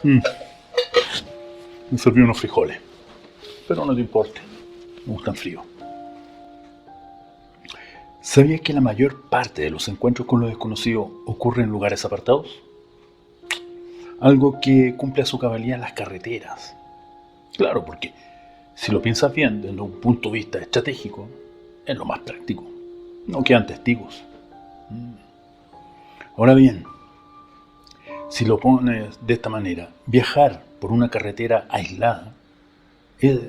Me serví unos frijoles, pero no te importa, me gustan fríos. ¿Sabías que la mayor parte de los encuentros con lo desconocido ocurre en lugares apartados? Algo que cumple a su cabalidad las carreteras. Claro, porque si lo piensas bien desde un punto de vista estratégico, es lo más práctico. No quedan testigos. Ahora bien, si lo pones de esta manera, viajar por una carretera aislada es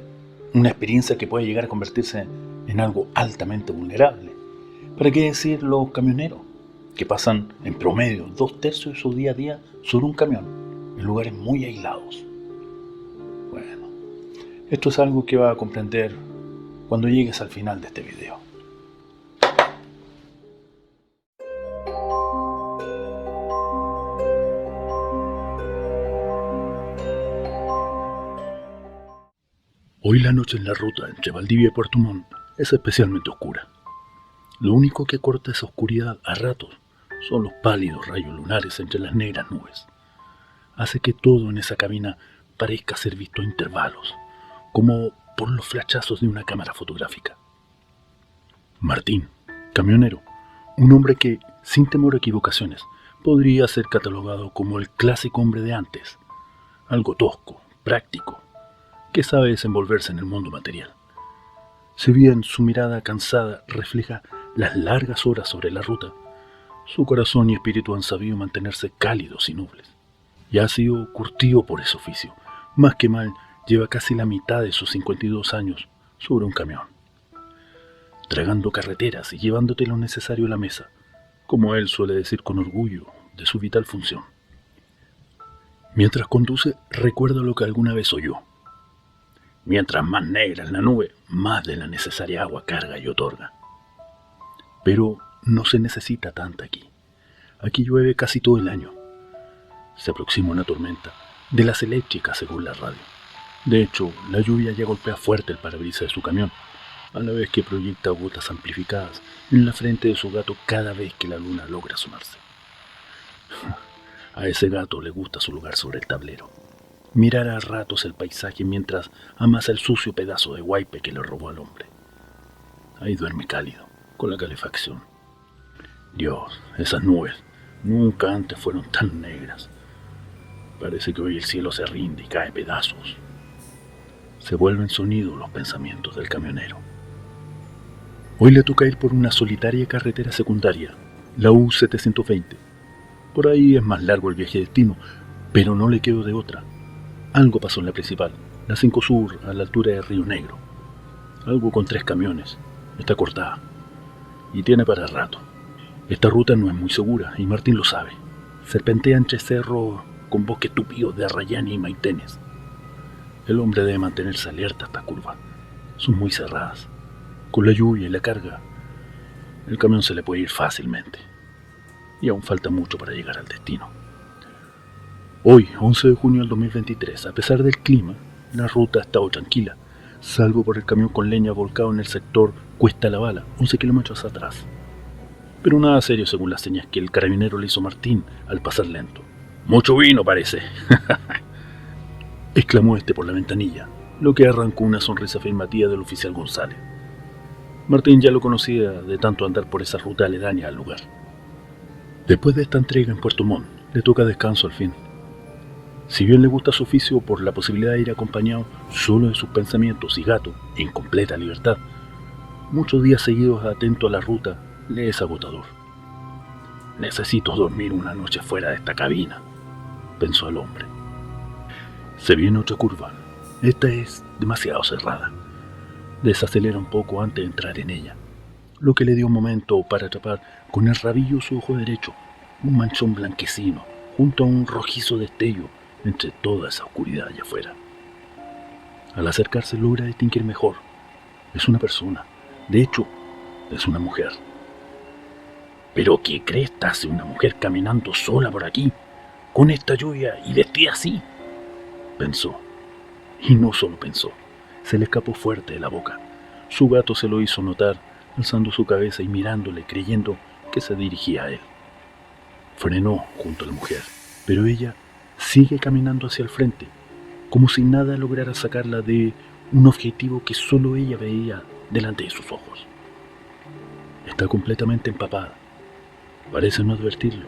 una experiencia que puede llegar a convertirse en algo altamente vulnerable. ¿Para qué decir los camioneros, que pasan en promedio 2/3 de su día a día sobre un camión, en lugares muy aislados? Bueno, esto es algo que vas a comprender cuando llegues al final de este video. Hoy la noche en la ruta entre Valdivia y Puerto Montt es especialmente oscura. Lo único que corta esa oscuridad a ratos son los pálidos rayos lunares entre las negras nubes. Hace que todo en esa cabina parezca ser visto a intervalos, como por los flashazos de una cámara fotográfica. Martín, camionero, un hombre que, sin temor a equivocaciones, podría ser catalogado como el clásico hombre de antes, algo tosco, práctico, que sabe desenvolverse en el mundo material. Si bien su mirada cansada refleja las largas horas sobre la ruta, su corazón y espíritu han sabido mantenerse cálidos y nobles. Y ha sido curtido por ese oficio. Más que mal, lleva casi la mitad de sus 52 años sobre un camión, tragando carreteras y llevándote lo necesario a la mesa, como él suele decir con orgullo de su vital función. Mientras conduce, recuerda lo que alguna vez oyó. Mientras más negra es la nube, más de la necesaria agua carga y otorga. Pero no se necesita tanta aquí. Aquí llueve casi todo el año. Se aproxima una tormenta, de las eléctricas según la radio. De hecho, la lluvia ya golpea fuerte el parabrisas de su camión, a la vez que proyecta gotas amplificadas en la frente de su gato cada vez que la luna logra asomarse. A ese gato le gusta su lugar sobre el tablero. Mirar a ratos el paisaje mientras amasa el sucio pedazo de guaype que le robó al hombre. Ahí duerme cálido, con la calefacción. Dios, esas nubes nunca antes fueron tan negras. Parece que hoy el cielo se rinde y cae a pedazos. Se vuelven sonidos los pensamientos del camionero. Hoy le toca ir por una solitaria carretera secundaria, la U-720. Por ahí es más largo el viaje de destino, pero no le quedó de otra. Algo pasó en la principal, la 5 Sur, a la altura de Río Negro. Algo con 3 camiones. Está cortada. Y tiene para rato. Esta ruta no es muy segura, y Martín lo sabe. Serpentea entre cerros con bosques tupidos de arrayanes y maitenes. El hombre debe mantenerse alerta a estas curvas. Son muy cerradas. Con la lluvia y la carga, el camión se le puede ir fácilmente. Y aún falta mucho para llegar al destino. Hoy, 11 de junio del 2023, a pesar del clima, la ruta ha estado tranquila, salvo por el camión con leña volcado en el sector Cuesta La Bala, 11 kilómetros atrás. Pero nada serio según las señas que el carabinero le hizo a Martín al pasar lento. «Mucho vino, parece», exclamó este por la ventanilla, lo que arrancó una sonrisa afirmativa del oficial González. Martín ya lo conocía de tanto andar por esa ruta aledaña al lugar. Después de esta entrega en Puerto Montt, le toca descanso al fin. Si bien le gusta su oficio por la posibilidad de ir acompañado solo de sus pensamientos y gato, en completa libertad, muchos días seguidos atento a la ruta le es agotador. «Necesito dormir una noche fuera de esta cabina», pensó el hombre. Se viene otra curva. Esta es demasiado cerrada. Desacelera un poco antes de entrar en ella, lo que le dio un momento para atrapar con el rabillo su ojo derecho, un manchón blanquecino, junto a un rojizo destello entre toda esa oscuridad allá afuera. Al acercarse logra distinguir mejor. Es una persona. De hecho, es una mujer. ¿Pero qué cresta hace una mujer caminando sola por aquí, con esta lluvia y vestida así?, pensó. Y no solo pensó, se le escapó fuerte de la boca. Su gato se lo hizo notar, alzando su cabeza y mirándole, creyendo que se dirigía a él. Frenó junto a la mujer, pero ella sigue caminando hacia el frente, como si nada lograra sacarla de un objetivo que solo ella veía delante de sus ojos. Está completamente empapada. Parece no advertirlo,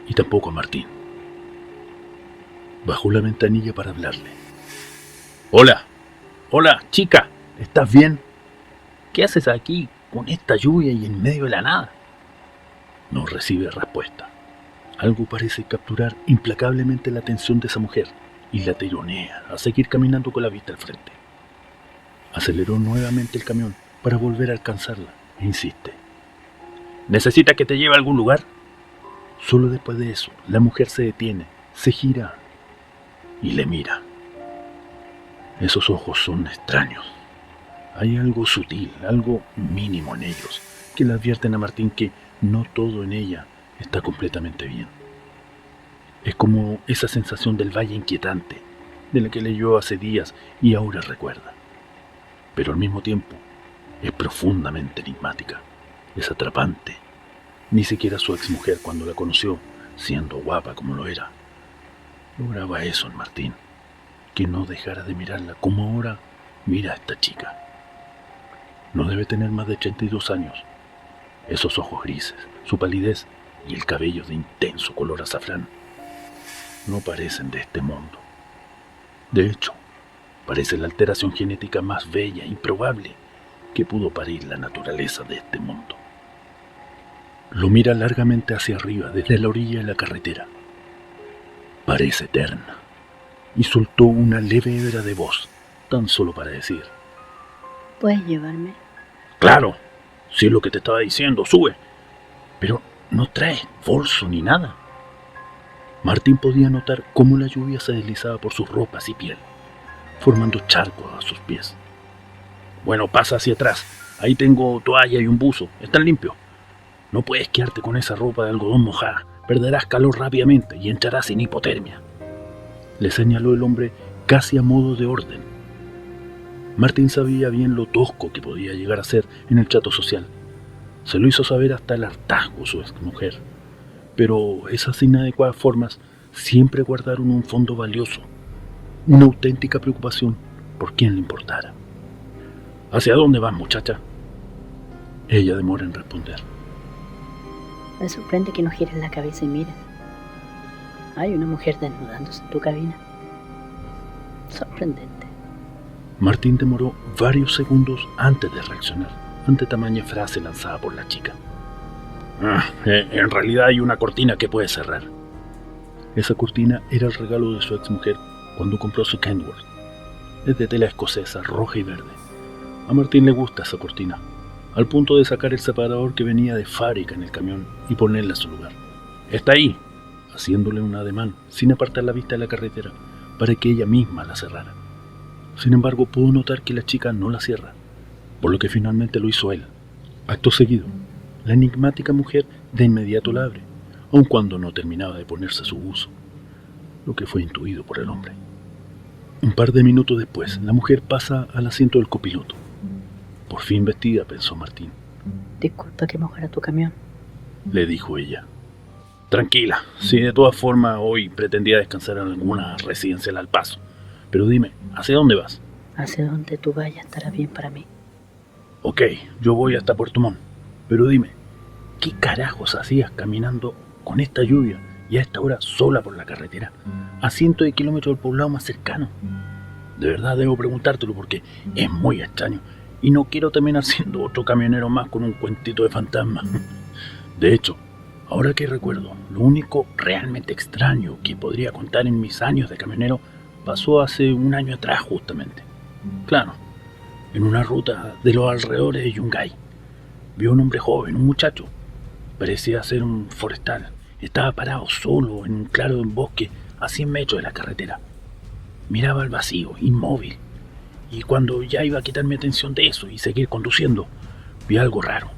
y tampoco a Martín. Bajó la ventanilla para hablarle. «Hola, hola, chica, ¿estás bien? ¿Qué haces aquí con esta lluvia y en medio de la nada?» No recibe respuesta. Algo parece capturar implacablemente la atención de esa mujer y la tironea a seguir caminando con la vista al frente. Aceleró nuevamente el camión para volver a alcanzarla e insiste. «¿Necesita que te lleve a algún lugar?» Solo después de eso, la mujer se detiene, se gira y le mira. Esos ojos son extraños. Hay algo sutil, algo mínimo en ellos, que le advierten a Martín que no todo en ella está completamente bien. Es como esa sensación del valle inquietante, de la que leyó hace días y ahora recuerda. Pero al mismo tiempo, es profundamente enigmática, es atrapante. Ni siquiera su exmujer, cuando la conoció, siendo guapa como lo era, lograba eso en Martín, que no dejara de mirarla como ahora mira a esta chica. No debe tener más de 82 años. Esos ojos grises, su palidez y el cabello de intenso color azafrán no parecen de este mundo. De hecho, parece la alteración genética más bella e improbable que pudo parir la naturaleza de este mundo. Lo mira largamente hacia arriba desde la orilla de la carretera. Parece eterna, y soltó una leve hebra de voz, tan solo para decir: ¿Puedes llevarme? «Claro, si es lo que te estaba diciendo, sube. Pero no traes bolso ni nada». Martín podía notar cómo la lluvia se deslizaba por sus ropas y piel, formando charcos a sus pies. «Bueno, pasa hacia atrás. Ahí tengo toalla y un buzo. Están limpios. No puedes quedarte con esa ropa de algodón mojada. Perderás calor rápidamente y entrarás en hipotermia», le señaló el hombre casi a modo de orden. Martín sabía bien lo tosco que podía llegar a ser en el trato social. Se lo hizo saber hasta el hartazgo su exmujer. Pero esas inadecuadas formas siempre guardaron un fondo valioso, una auténtica preocupación por quien le importara. «¿Hacia dónde vas, muchacha?» Ella demora en responder. Me sorprende que no gires la cabeza y mires. Hay una mujer desnudándose en tu cabina. Sorprendente. Martín demoró varios segundos antes de reaccionar ante tamaña frase lanzada por la chica. En realidad hay una cortina que puedes cerrar». Esa cortina era el regalo de su exmujer cuando compró su Kenworth. Es de tela escocesa, roja y verde. A Martín le gusta esa cortina, al punto de sacar el separador que venía de fábrica en el camión y ponerla a su lugar. «Está ahí», haciéndole un ademán, sin apartar la vista de la carretera, para que ella misma la cerrara. Sin embargo, pudo notar que la chica no la cierra, por lo que finalmente lo hizo él. Acto seguido, la enigmática mujer de inmediato la abre, aun cuando no terminaba de ponerse su buzo, lo que fue intuido por el hombre. Un par de minutos después, la mujer pasa al asiento del copiloto. «Por fin vestida», pensó Martín. Disculpa que mojara tu camión, le dijo ella. «Tranquila, si de todas formas hoy pretendía descansar en alguna residencial al paso. Pero dime, ¿hacia dónde vas?» Hacia donde tú vayas estará bien para mí. «Ok, yo voy hasta Puerto Montt. Pero dime, ¿qué carajos hacías caminando con esta lluvia y a esta hora sola por la carretera, a cientos de kilómetros del poblado más cercano? De verdad debo preguntártelo porque es muy extraño y no quiero terminar siendo otro camionero más con un cuentito de fantasma. De hecho, ahora que recuerdo, lo único realmente extraño que podría contar en mis años de camionero pasó hace un año atrás justamente. Claro, en una ruta de los alrededores de Yungay. Vi a un hombre joven, un muchacho. Parecía ser un forestal. Estaba parado solo en un claro del bosque a 100 metros de la carretera. Miraba al vacío, inmóvil. Y cuando ya iba a quitar mi atención de eso y seguir conduciendo, vi algo raro.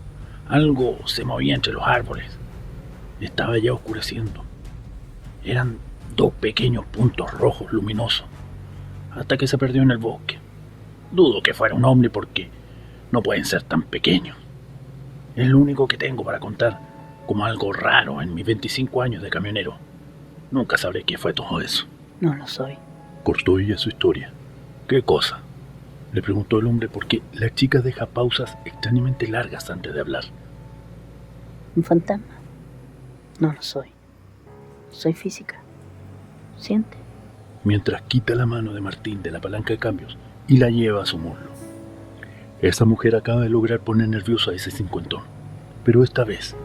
Algo se movía entre los árboles. Estaba ya oscureciendo. Eran 2 pequeños puntos rojos luminosos, hasta que se perdió en el bosque. Dudo que fuera un hombre porque no pueden ser tan pequeños. Es lo único que tengo para contar como algo raro en mis 25 años de camionero. Nunca sabré qué fue todo eso. No lo soy. Cortó ella su historia. ¿Qué cosa? Le preguntó el hombre porque la chica deja pausas extrañamente largas antes de hablar. ¿Un fantasma? No lo soy. Soy física. Siente. Mientras quita la mano de Martín de la palanca de cambios y la lleva a su muslo. Esa mujer acaba de lograr poner nervioso a ese cincuentón, pero esta vez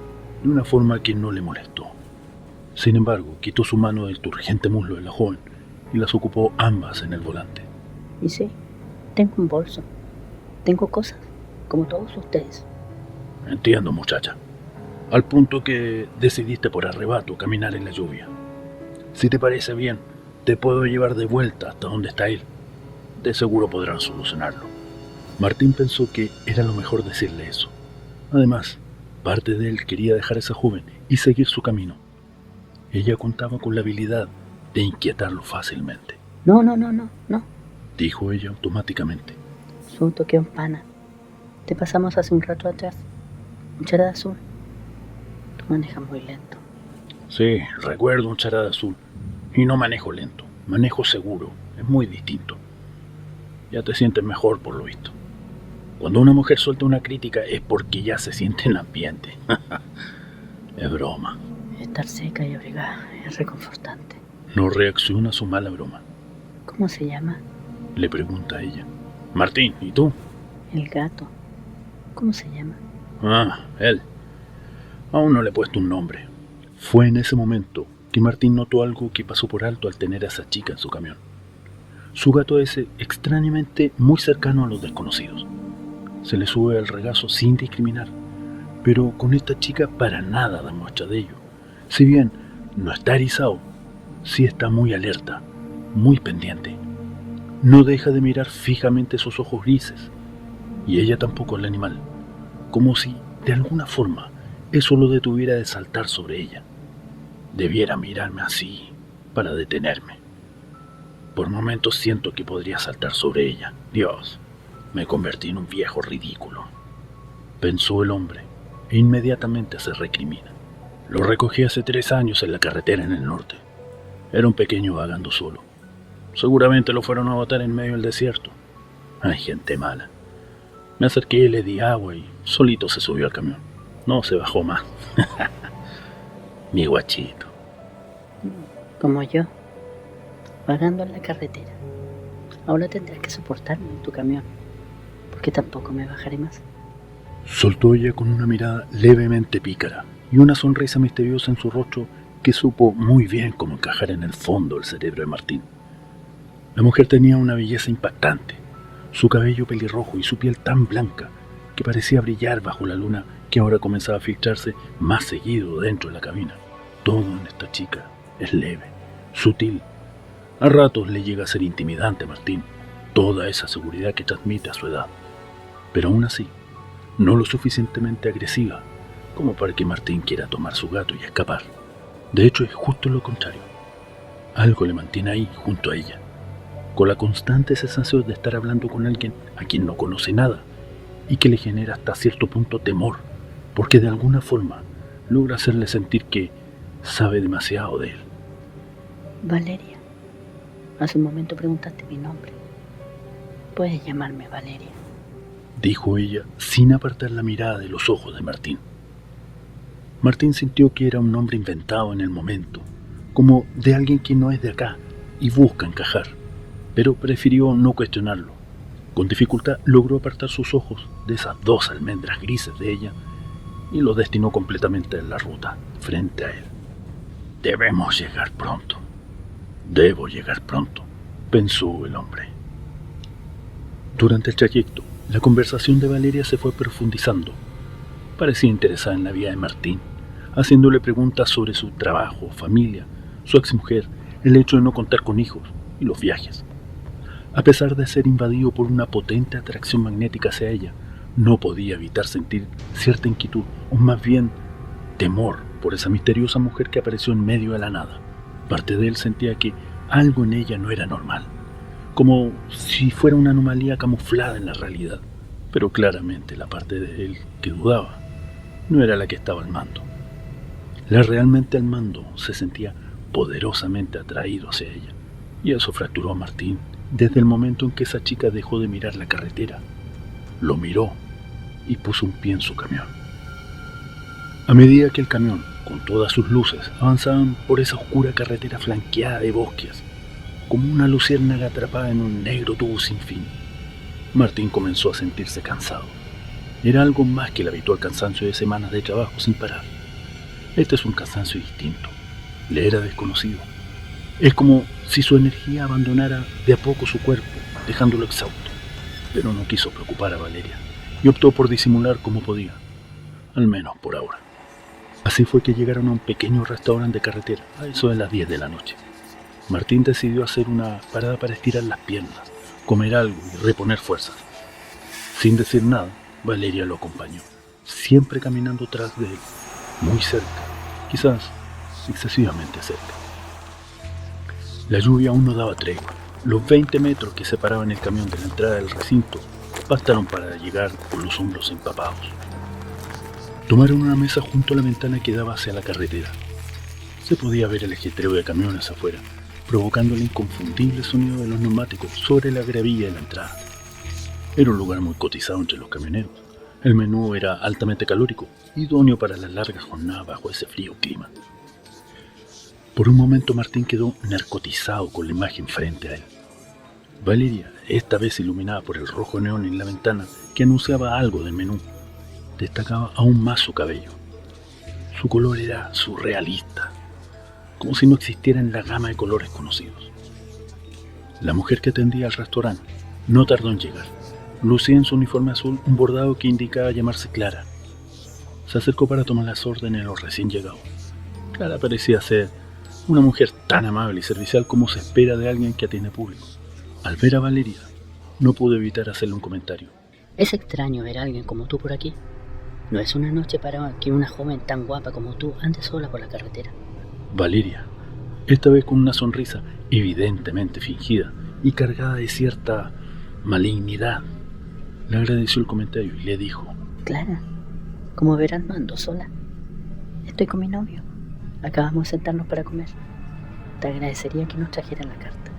de una forma que no le molestó. Sin embargo, quitó su mano del turgente muslo de la joven y las ocupó ambas en el volante. Y sí, tengo un bolso. Tengo cosas, como todos ustedes. Entiendo, muchacha. Al punto que decidiste por arrebato caminar en la lluvia. Si te parece bien, te puedo llevar de vuelta hasta donde está él. De seguro podrán solucionarlo. Martín pensó que era lo mejor decirle eso. Además, parte de él quería dejar a esa joven y seguir su camino. Ella contaba con la habilidad de inquietarlo fácilmente. No, Dijo ella automáticamente. Su toque un pana. Te pasamos hace un rato atrás. Un charada azul. Tú manejas muy lento. Sí, recuerdo un charada azul. Y no manejo lento, manejo seguro. Es muy distinto. Ya te sientes mejor por lo visto. Cuando una mujer suelta una crítica es porque ya se siente en ambiente. Es broma. Estar seca y abrigada es reconfortante. No reacciona a su mala broma. ¿Cómo se llama? Le pregunta a ella. Martín, ¿y tú? El gato. ¿Cómo se llama? Ah, él. Aún no le he puesto un nombre. Fue en ese momento que Martín notó algo que pasó por alto al tener a esa chica en su camión. Su gato es extrañamente muy cercano a los desconocidos. Se le sube al regazo sin discriminar, pero con esta chica para nada da muestra de ello. Si bien no está erizado, sí está muy alerta, muy pendiente. No deja de mirar fijamente esos ojos grises, y ella tampoco al animal, como si, de alguna forma, eso lo detuviera de saltar sobre ella. Debiera mirarme así para detenerme. Por momentos siento que podría saltar sobre ella. Dios, me convertí en un viejo ridículo. Pensó el hombre, e inmediatamente se recrimina. Lo recogí hace 3 años en la carretera en el norte. Era un pequeño vagando solo. Seguramente lo fueron a botar en medio del desierto. Hay gente mala. Me acerqué y le di agua y solito se subió al camión. No se bajó más. Mi guachito. Como yo, vagando en la carretera. Ahora tendrás que soportarme en tu camión, porque tampoco me bajaré más. Soltó ella con una mirada levemente pícara y una sonrisa misteriosa en su rostro que supo muy bien cómo encajar en el fondo del cerebro de Martín. La mujer tenía una belleza impactante, su cabello pelirrojo y su piel tan blanca que parecía brillar bajo la luna que ahora comenzaba a filtrarse más seguido dentro de la cabina. Todo en esta chica es leve, sutil. A ratos le llega a ser intimidante a Martín, toda esa seguridad que transmite a su edad. Pero aún así, no lo suficientemente agresiva como para que Martín quiera tomar su gato y escapar. De hecho, es justo lo contrario. Algo le mantiene ahí junto a ella, con la constante sensación de estar hablando con alguien a quien no conoce nada y que le genera hasta cierto punto temor, porque de alguna forma logra hacerle sentir que sabe demasiado de él. Valeria. Hace un momento preguntaste mi nombre. Puedes llamarme Valeria, dijo ella sin apartar la mirada de los ojos de Martín. Martín sintió que era un nombre inventado en el momento, como de alguien que no es de acá y busca encajar, pero prefirió no cuestionarlo. Con dificultad logró apartar sus ojos de esas 2 almendras grises de ella y los destinó completamente en la ruta, frente a él. Debemos llegar pronto. Debo llegar pronto, pensó el hombre. Durante el trayecto, la conversación de Valeria se fue profundizando. Parecía interesada en la vida de Martín, haciéndole preguntas sobre su trabajo, familia, su exmujer, el hecho de no contar con hijos y los viajes. A pesar de ser invadido por una potente atracción magnética hacia ella, no podía evitar sentir cierta inquietud, o más bien temor por esa misteriosa mujer que apareció en medio de la nada. Parte de él sentía que algo en ella no era normal, como si fuera una anomalía camuflada en la realidad, pero claramente la parte de él que dudaba no era la que estaba al mando. La realmente al mando se sentía poderosamente atraído hacia ella, y eso fracturó a Martín desde el momento en que esa chica dejó de mirar la carretera, lo miró y puso un pie en su camión. A medida que el camión, con todas sus luces, avanzaban por esa oscura carretera flanqueada de bosques, como una luciérnaga atrapada en un negro tubo sin fin, Martín comenzó a sentirse cansado. Era algo más que el habitual cansancio de semanas de trabajo sin parar. Este es un cansancio distinto. Le era desconocido. Es como si su energía abandonara de a poco su cuerpo, dejándolo exhausto. Pero no quiso preocupar a Valeria y optó por disimular como podía, al menos por ahora. Así fue que llegaron a un pequeño restaurante de carretera, a eso de las 10 de la noche. Martín decidió hacer una parada para estirar las piernas, comer algo y reponer fuerzas. Sin decir nada, Valeria lo acompañó, siempre caminando tras de él, muy cerca, quizás excesivamente cerca. La lluvia aún no daba tregua. Los 20 metros que separaban el camión de la entrada del recinto bastaron para llegar con los hombros empapados. Tomaron una mesa junto a la ventana que daba hacia la carretera. Se podía ver el ajetreo de camiones afuera, provocando el inconfundible sonido de los neumáticos sobre la gravilla de la entrada. Era un lugar muy cotizado entre los camioneros. El menú era altamente calórico, idóneo para las largas jornadas bajo ese frío clima. Por un momento Martín quedó narcotizado con la imagen frente a él. Valeria, esta vez iluminada por el rojo neón en la ventana que anunciaba algo del menú, destacaba aún más su cabello. Su color era surrealista, como si no existiera en la gama de colores conocidos. La mujer que atendía al restaurante no tardó en llegar. Lucía en su uniforme azul un bordado que indicaba llamarse Clara. Se acercó para tomar las órdenes de los recién llegados. Clara parecía ser una mujer tan amable y servicial como se espera de alguien que atiende público. Al ver a Valeria, no pudo evitar hacerle un comentario. Es extraño ver a alguien como tú por aquí. No es una noche para que una joven tan guapa como tú ande sola por la carretera. Valeria, esta vez con una sonrisa evidentemente fingida y cargada de cierta malignidad, le agradeció el comentario y le dijo: Clara, como verás no ando sola. Estoy con mi novio. Acabamos de sentarnos para comer. Te agradecería que nos trajeran la carta.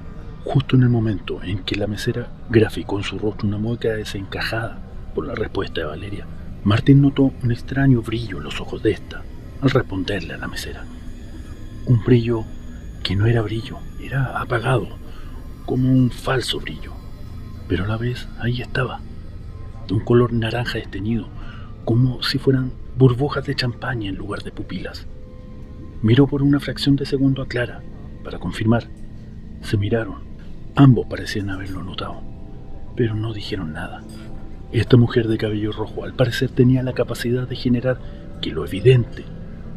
Justo en el momento en que la mesera graficó en su rostro una mueca desencajada por la respuesta de Valeria, Martín notó un extraño brillo en los ojos de esta al responderle a la mesera. Un brillo que no era brillo, era apagado, como un falso brillo, pero a la vez ahí estaba, de un color naranja desteñido, como si fueran burbujas de champaña en lugar de pupilas. Miró por una fracción de segundo a Clara para confirmar. Se miraron. Ambos parecían haberlo notado, pero no dijeron nada. Esta mujer de cabello rojo al parecer tenía la capacidad de generar que lo evidente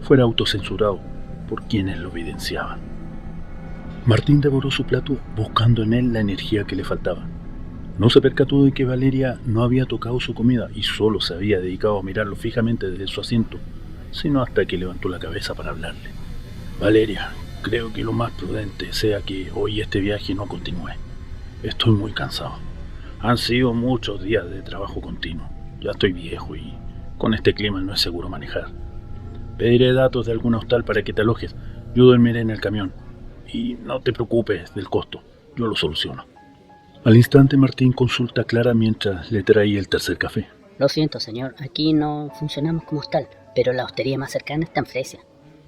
fuera autocensurado por quienes lo evidenciaban. Martín devoró su plato buscando en él la energía que le faltaba. No se percató de que Valeria no había tocado su comida y solo se había dedicado a mirarlo fijamente desde su asiento, sino hasta que levantó la cabeza para hablarle. Valeria, creo que lo más prudente sea que hoy este viaje no continúe. Estoy muy cansado. Han sido muchos días de trabajo continuo. Ya estoy viejo y con este clima no es seguro manejar. Pediré datos de algún hostal para que te alojes. Yo dormiré en el camión. Y no te preocupes del costo. Yo lo soluciono. Al instante Martín consulta a Clara mientras le traía el tercer café. Lo siento, señor. Aquí no funcionamos como hostal, pero la hostería más cercana está en Fresia.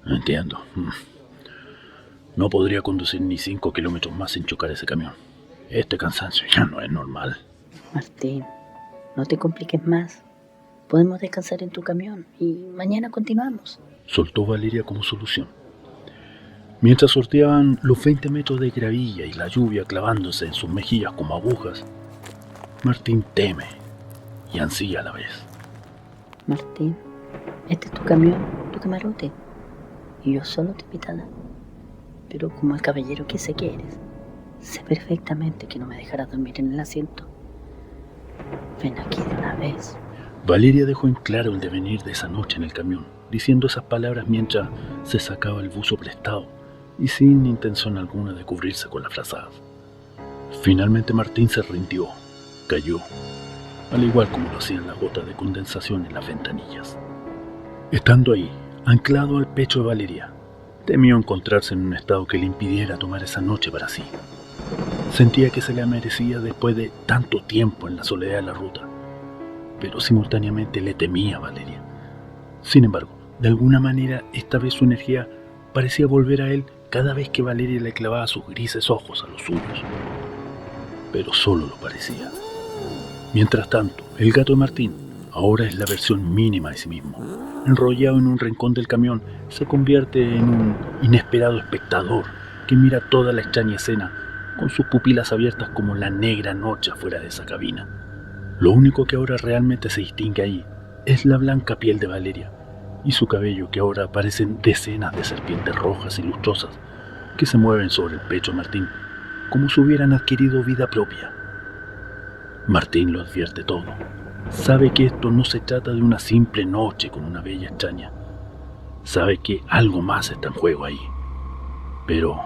Entiendo. No podría conducir ni 5 kilómetros más sin chocar ese camión. Este cansancio ya no es normal. Martín, no te compliques más. Podemos descansar en tu camión y mañana continuamos. Soltó Valeria como solución. Mientras sorteaban los 20 metros de gravilla y la lluvia clavándose en sus mejillas como agujas, Martín teme y ansía a la vez. Martín, este es tu camión, tu camarote. Y yo solo te invitada. Pero como el caballero que sé que eres, sé perfectamente que no me dejarás dormir en el asiento. Ven aquí de una vez. Valeria dejó en claro el devenir de esa noche en el camión, diciendo esas palabras mientras se sacaba el buzo prestado y sin intención alguna de cubrirse con las frazadas. Finalmente Martín se rindió, cayó, al igual como lo hacían las gotas de condensación en las ventanillas. Estando ahí, anclado al pecho de Valeria, Temió encontrarse en un estado que le impidiera tomar esa noche para sí. Sentía que se la merecía después de tanto tiempo en la soledad de la ruta, pero simultáneamente le temía a Valeria. Sin embargo, de alguna manera, esta vez su energía parecía volver a él cada vez que Valeria le clavaba sus grises ojos a los suyos. Pero solo lo parecía. Mientras tanto, el gato de Martín ahora es la versión mínima de sí mismo. Enrollado en un rincón del camión, se convierte en un inesperado espectador que mira toda la extraña escena con sus pupilas abiertas como la negra noche afuera de esa cabina. Lo único que ahora realmente se distingue ahí es la blanca piel de Valeria y su cabello, que ahora parecen decenas de serpientes rojas y lustrosas que se mueven sobre el pecho de Martín como si hubieran adquirido vida propia. Martín lo advierte todo. Sabe que esto no se trata de una simple noche con una bella extraña. Sabe que algo más está en juego ahí. Pero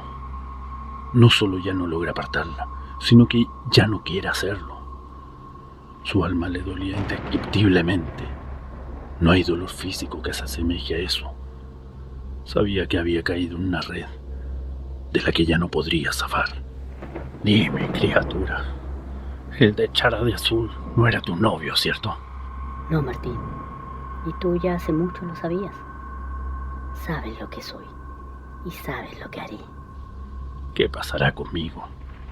no solo ya no logra apartarla, sino que ya no quiere hacerlo. Su alma le dolía indescriptiblemente. No hay dolor físico que se asemeje a eso. Sabía que había caído en una red de la que ya no podría zafar. Dime, criatura, el de Chara de Azul no era tu novio, ¿cierto? No, Martín. Y tú ya hace mucho lo sabías. Sabes lo que soy y sabes lo que haré. ¿Qué pasará conmigo?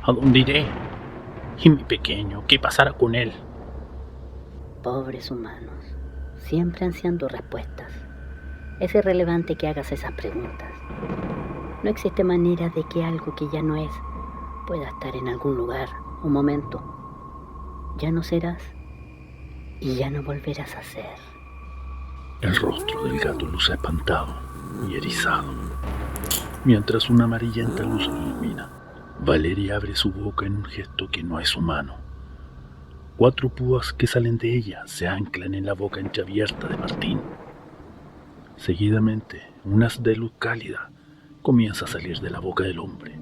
¿A dónde iré? ¿Y mi pequeño? ¿Qué pasará con él? Pobres humanos, siempre ansiando respuestas. Es irrelevante que hagas esas preguntas. No existe manera de que algo que ya no es pueda estar en algún lugar o momento. Ya no serás y ya no volverás a ser. El rostro del gato luce espantado y erizado, mientras una amarillenta luz lo ilumina. Valeria abre su boca en un gesto que no es humano. 4 púas que salen de ella se anclan en la boca entreabierta de Martín. Seguidamente, un haz de luz cálida comienza a salir de la boca del hombre.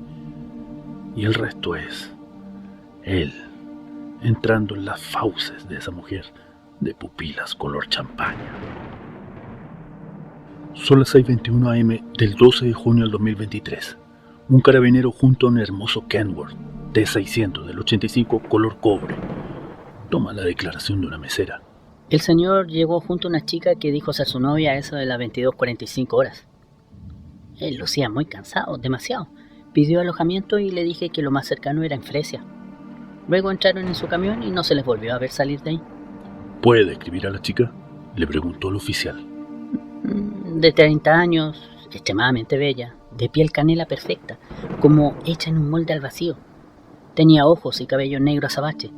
Y el resto es él entrando en las fauces de esa mujer de pupilas color champaña. Son las 6:21 am del 12 de junio del 2023. Un carabinero junto a un hermoso Kenworth T600 del 85 color cobre toma la declaración de una mesera. El señor llegó junto a una chica que dijo ser su novia a eso de las 22:45 horas. Él lucía muy cansado, demasiado. Pidió alojamiento y le dije que lo más cercano era en Fresia. Luego entraron en su camión y no se les volvió a ver salir de ahí. ¿Puede describir a la chica?, le preguntó el oficial. De 30 años, extremadamente bella, de piel canela perfecta, como hecha en un molde al vacío. Tenía ojos y cabello negro azabache.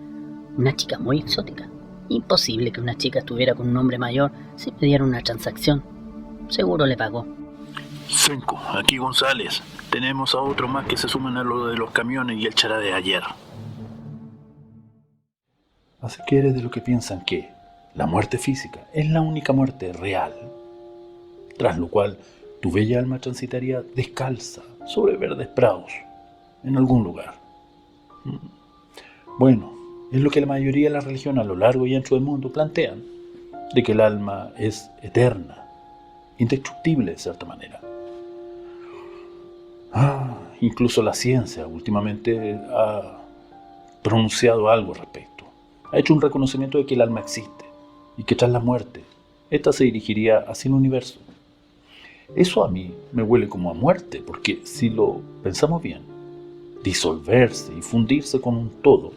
Una chica muy exótica. Imposible que una chica estuviera con un hombre mayor si me diera una transacción. Seguro le pagó. Senko, aquí González. Tenemos a otro más que se suman a lo de los camiones y el chará de ayer. Así que eres de lo que piensan que la muerte física es la única muerte real, tras lo cual tu bella alma transitaría descalza sobre verdes prados en algún lugar. Bueno, es lo que la mayoría de las religiones a lo largo y ancho del mundo plantean, de que el alma es eterna, indestructible de cierta manera. Incluso la ciencia últimamente ha pronunciado algo al respecto. Ha hecho un reconocimiento de que el alma existe y que tras la muerte, ésta se dirigiría hacia el universo. Eso a mí me huele como a muerte, porque si lo pensamos bien, disolverse y fundirse con un todo,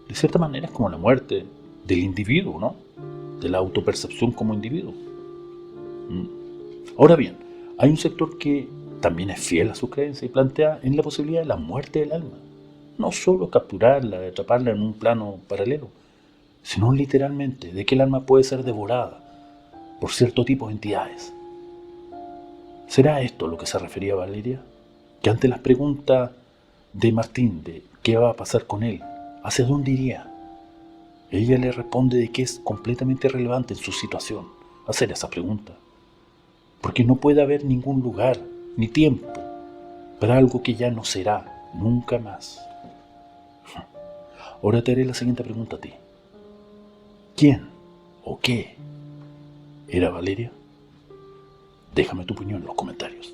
de cierta manera es como la muerte del individuo, ¿no? De la autopercepción como individuo. Ahora bien, hay un sector que también es fiel a su creencia y plantea en la posibilidad de la muerte del alma. No solo capturarla, atraparla en un plano paralelo, sino literalmente de que el alma puede ser devorada por cierto tipo de entidades. ¿Será esto lo que se refería Valeria? Que ante las preguntas de Martín de qué va a pasar con él, hacia dónde iría, ella le responde de que es completamente relevante en su situación hacer esa pregunta, porque no puede haber ningún lugar ni tiempo para algo que ya no será nunca más. Ahora te haré la siguiente pregunta a ti. ¿Quién o qué era Valeria? Déjame tu opinión en los comentarios.